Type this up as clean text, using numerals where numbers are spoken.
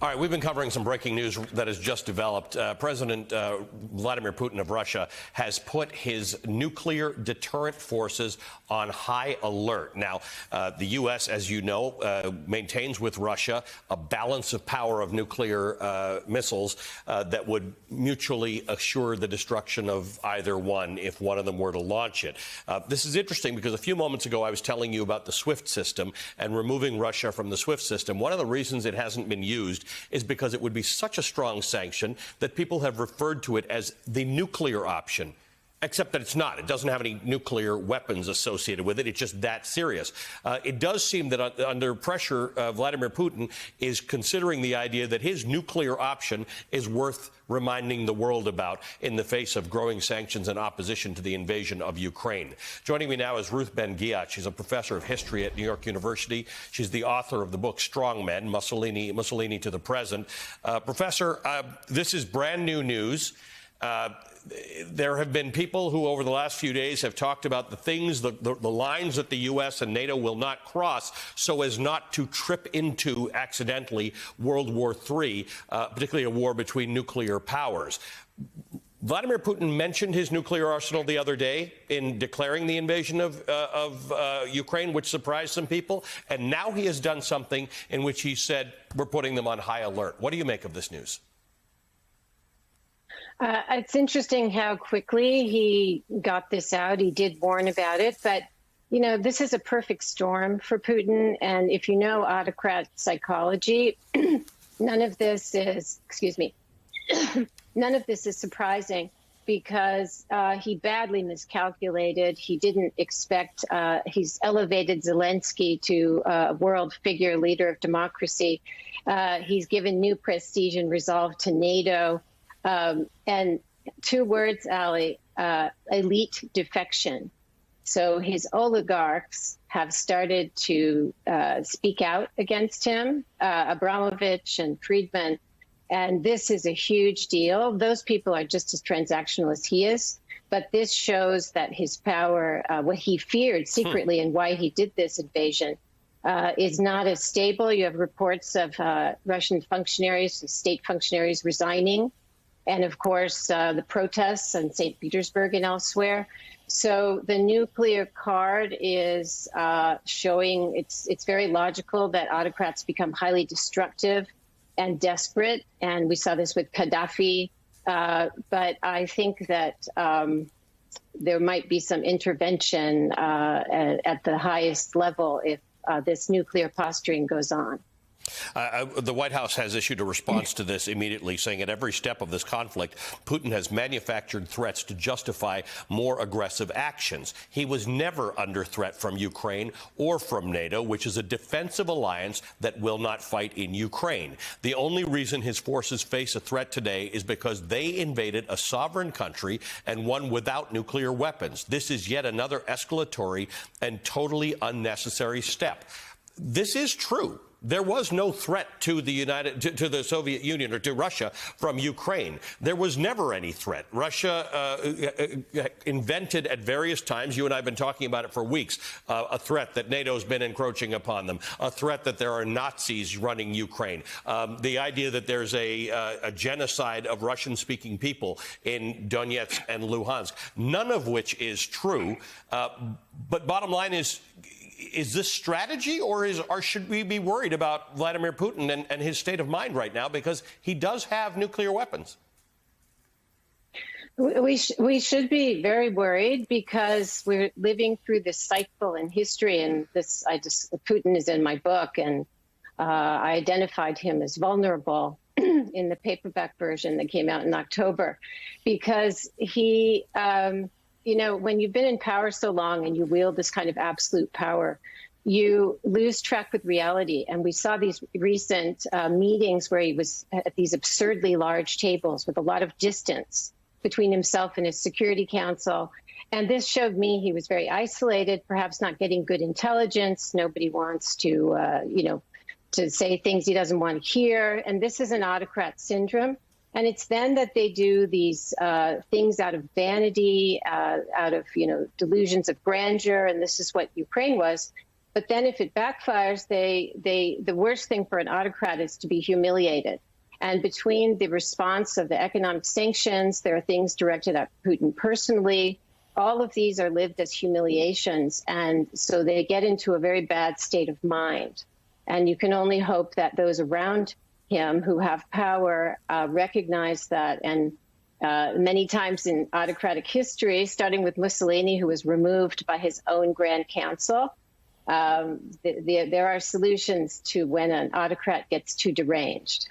All right, we've been covering some breaking news that has just developed. President Vladimir Putin of Russia has put his nuclear deterrent forces on high alert. Now, the U.S., as you know, maintains with Russia a balance of power of nuclear missiles that would mutually assure the destruction of either one if one of them were to launch it. This is interesting because a few moments ago I was telling you about the SWIFT system and removing Russia from the SWIFT system. One of the reasons it hasn't been used is because it would be such a strong sanction that people have referred to it as the nuclear option. Except that it's not. It doesn't have any nuclear weapons associated with it. It's just that serious. It does seem that under pressure, Vladimir Putin is considering the idea that his nuclear option is worth reminding the world about in the face of growing sanctions and opposition to the invasion of Ukraine. Joining me now is Ruth Ben-Ghiat. She's a professor of history at New York University. She's the author of the book Strong Men, Mussolini to the Present. Professor, this is brand new news. There have been people who over the last few days have talked about the things, the lines that the U.S. and NATO will not cross so as not to trip into, accidentally, World War III, particularly a war between nuclear powers. Vladimir Putin mentioned his nuclear arsenal the other day in declaring the invasion of Ukraine, which surprised some people. And now he has done something in which he said, we're putting them on high alert. What do you make of this news? It's interesting how quickly he got this out. He did warn about it, but, you know, this is a perfect storm for Putin. And if you know autocrat psychology, none of this is, none of this is surprising because he badly miscalculated. He didn't expect, he's elevated Zelensky to a world figure, leader of democracy. He's given new prestige and resolve to NATO. And two words, Ali, elite defection. So his oligarchs have started to speak out against him, Abramovich and Friedman. And this is a huge deal. Those people are just as transactional as he is. But this shows that his power, what he feared secretly and why he did this invasion, is not as stable. You have reports of Russian functionaries, state functionaries resigning. And of course, the protests in St. Petersburg and elsewhere. So the nuclear card is showing it's very logical that autocrats become highly destructive and desperate. And we saw this with Gaddafi. But I think that there might be some intervention at the highest level if this nuclear posturing goes on. The White House has issued a response to this immediately, saying at every step of this conflict, Putin has manufactured threats to justify more aggressive actions. He was never under threat from Ukraine or from NATO, which is a defensive alliance that will not fight in Ukraine. The only reason his forces face a threat today is because they invaded a sovereign country and one without nuclear weapons. This is yet another escalatory and totally unnecessary step. This is true. There was no threat to the Soviet Union or to Russia from Ukraine. There was never any threat. Russia invented at various times, you and I have been talking about it for weeks, a threat that NATO's been encroaching upon them, a threat that there are Nazis running Ukraine, the idea that there's a genocide of Russian-speaking people in Donetsk and Luhansk, none of which is true. But bottom line is this strategy, or should we be worried about Vladimir Putin and his state of mind right now, because he does have nuclear weapons? We should be very worried because we're living through this cycle in history, and Putin is in my book, and I identified him as vulnerable in the paperback version that came out in October, because he. You know, when you've been in power so long and you wield this kind of absolute power, you lose track with reality. And we saw these recent meetings where he was at these absurdly large tables with a lot of distance between himself and his Security Council. And this showed me he was very isolated, perhaps not getting good intelligence. Nobody wants to, to say things he doesn't want to hear. And this is an autocrat syndrome. And it's then that they do these things out of vanity, out of, delusions of grandeur. And this is what Ukraine was. But then if it backfires, the worst thing for an autocrat is to be humiliated. And between the response of the economic sanctions, there are things directed at Putin personally. All of these are lived as humiliations. And so they get into a very bad state of mind. And you can only hope that those around him who have power recognize that. And many times in autocratic history, starting with Mussolini, who was removed by his own Grand Council, there are solutions to when an autocrat gets too deranged.